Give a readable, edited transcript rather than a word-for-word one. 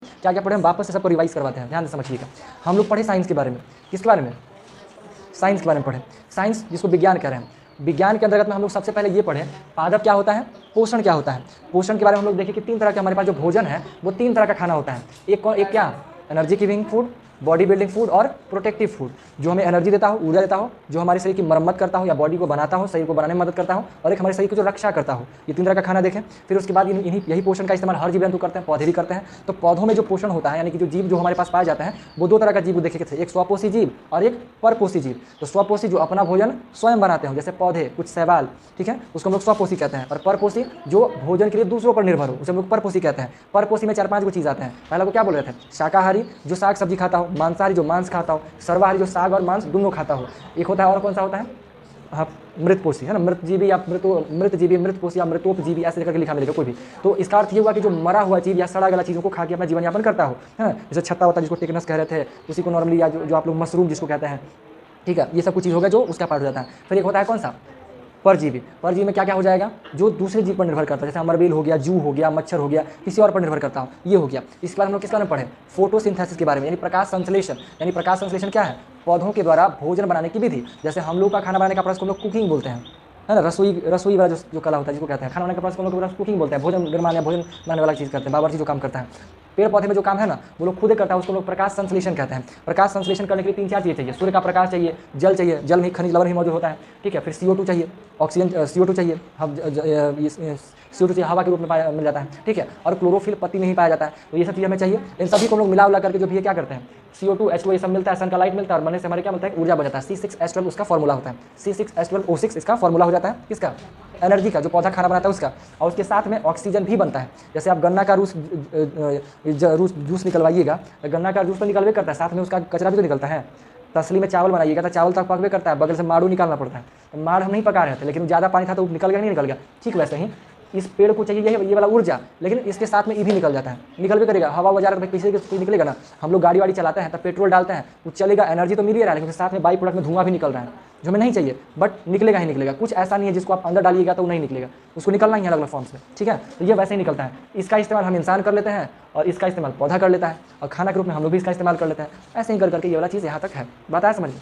क्या क्या पढ़े हम वापस से सबको रिवाइज करवाते हैं, ध्यान से समझिएगा। हम लोग पढ़े साइंस के बारे में, किसके बारे में? साइंस के बारे में पढ़े। साइंस जिसको विज्ञान कह रहे हैं, विज्ञान के अंतर्गत में हम लोग सबसे पहले ये पढ़े पादप क्या होता है, पोषण क्या होता है। पोषण के बारे में हम लोग देखें कि 3 तरह के हमारे पास जो भोजन है वो 3 तरह का खाना होता है। एक क्या, energy giving food, body building food और प्रोटेक्टिव फूड, जो हमें एनर्जी देता हो, ऊर्जा देता हो, जो हमारे शरीर की मरम्मत करता हो या बॉडी को बनाता हो, शरीर को बनाने में मदद करता हो, और एक हमारे शरीर की जो रक्षा करता हो। ये 3 तरह का खाना देखें। फिर उसके बाद यही पोषण का इस्तेमाल हर जीव जंतु करते हैं, पौधे भी करते हैं। तो पौधों में जो पोषण होता है, यानी कि जो जीव जो हमारे पास पाया जाता है, वो 2 तरह का जीव देखे थे, एक स्वपोषी जीव और एक परपोषी जीव। तो स्वपोषी जो अपना भोजन स्वयं बनाते हो, जैसे पौधे, कुछ शैवाल, ठीक है, उसको हम लोग स्वपोषी कहते हैं। और परपोषी जो भोजन के लिए दूसरों पर निर्भर हो, उसे हम लोग परपोषी कहते हैं। परपोषी में 4-5 चीज़ आते हैं। पहला को क्या बोल रहे थे, शाकाहारी जो साग सब्जी खाता हो, मांसाहारी जो मांस खाता हो, सर्वाहारी जो साग और मांस दोनों खाता हो। एक होता है और कौन सा होता है, हाँ, मृतपोषी है ना, मृतजीवी या मृतजीवी, मृतपोषी या मृतोपजीवी, ऐसे करके लिखा मिलेगा कोई भी। तो इसका अर्थ ये हुआ कि जो मरा हुआ चीज़ या सड़ा गला चीज़ों को खा के अपना जीवन यापन करता हो, है ना। जैसे छत्ता होता है जिसको टेकनस कह रहे थे, उसी को नॉर्मली, या जो आप लोग मशरूम जिसको कहते हैं, ठीक है, ये सब कुछ चीज़ होगा जो उसका पार्ट हो जाता है। फिर एक होता है कौन सा, परजीवी। परजीवी में क्या क्या हो जाएगा, जो दूसरे जीव पर निर्भर करता है, जैसे अमरबेल हो गया, जू हो गया, मच्छर हो गया, किसी और पर निर्भर करता हो, ये हो गया। इसके बाद हम लोग किस बारे में पढ़े, फोटोसिंथेसिस के बारे में, यानी प्रकाश संश्लेषण। यानी प्रकाश संश्लेषण क्या है, पौधों के द्वारा भोजन बनाने की विधि। जैसे हम लोग का खाना बनाने का प्रोसेस को हम लोग कुकिंग बोलते हैं, है ना, रसोई वाला जो कला होता है जिसको कहते हैं, खाना बनाने का प्रोसेस को हम लोग कुकिंग बोलते हैं। भोजन निर्माण या भोजन बनाने वाला चीज़ करते हैं, बावर्ची जो काम करता है। पेड़ पौधे में जो काम है ना, वो लोग खुद करता है, उसको लोग प्रकाश संश्लेषण कहते हैं। प्रकाश संश्लेषण करने के लिए 3-4 चीज़ चाहिए, सूर्य का प्रकाश चाहिए, जल चाहिए, जल में खनिज लवण ही मौजूद होता है, ठीक है। फिर CO2 चाहिए, ऑक्सीजन, CO2 चाहिए, CO2 चाहिए, हवा के रूप में मिल जाता है, ठीक है। और क्लोरोफिल पत्ती में ही पाया जाता है। तो ये सब चीज़ हमें चाहिए। इन सभी को लोग मिला करके जो भी है क्या करते हैं, CO2 H2 ये सब मिलता है, सन का लाइट मिलता है, और बनने से हमारे क्या मिलता है, ऊर्जा बन जाता है। C6H12 उसका फॉर्मूला होता है, C6H12O6 इसका फॉर्मूला हो जाता है, किसका, एनर्जी का, जो पौधा खाना बनाता है उसका। और उसके साथ में ऑक्सीजन भी बनता है। जैसे आप गन्ना का जूस निकलवाइएगा, गन्ना का जूस तो निकलवे करता है, साथ में उसका कचरा भी तो निकलता है। तसली में चावल बनाइएगा तो चावल तक पकवे करता है, बगल से माड़ू निकालना पड़ता है। तो माड़ हम नहीं पका रहे थे, लेकिन ज़्यादा पानी था तो निकल गया, नहीं निकल गया। ठीक वैसे ही इस पेड़ को चाहिए ये वाला ऊर्जा, लेकिन इसके साथ में ये भी निकल जाता है, निकल भी करेगा। हवा वगैरह भाई पीछे कोई निकलेगा ना, हम लोग गाड़ी वाड़ी चलाते हैं तब पेट्रोल डालते हैं, वो चलेगा, एनर्जी तो मिल ही रहा है, लेकिन साथ में बाई प्रोडक्ट में धुआं भी निकल रहा है, जो हमें नहीं चाहिए, बट निकलेगा ही निकलेगा। कुछ ऐसा नहीं है जिसको आप अंदर डालिएगा तो नहीं निकलेगा, उसको निकलना ही है अलग अलग फॉर्म्स में, ठीक है। तो ये वैसे ही निकलता है। इसका इस्तेमाल हम इंसान कर लेते हैं, और इसका इस्तेमाल पौधा कर लेता है, और खाना के रूप में हम लोग भी इसका इस्तेमाल कर लेते हैं। ऐसे ही कर करके ये वाला चीज़ यहाँ तक है। बात आया समझ में?